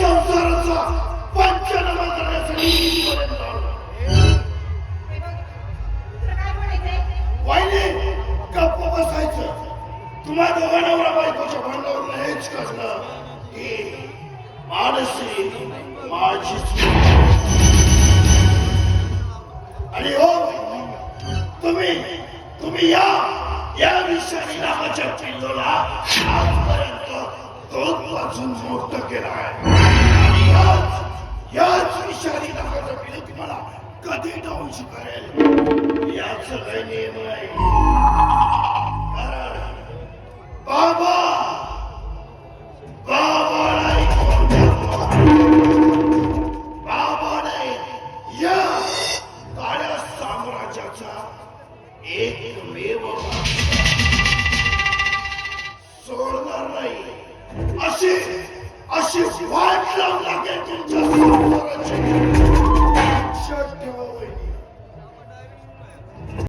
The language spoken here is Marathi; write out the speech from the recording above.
संसाराचा पंचनामा करण्यासाठी इथपर्यंत आलो. वाहिनी गप्प बसायचं. तुम्हा दोघा नवरा बायकोच्या भांडणावर हेच कळलं की मानसी माझी आणि हो तुम्ही या विषारी नावाच्या पिल्लोला आजपर्यंत दूध पाजून मोठं केलं आहे आणि याच विषारी नावाचा पिल्लो तुम्हाला कधी डाऊनशी करेल याच काही नियम आहे. कारण बाबाने या काळ्या साम्राज्याचा एकमेव सोडणार नाही. अशी वाट लावून लागेल तुमच्या संसाराची.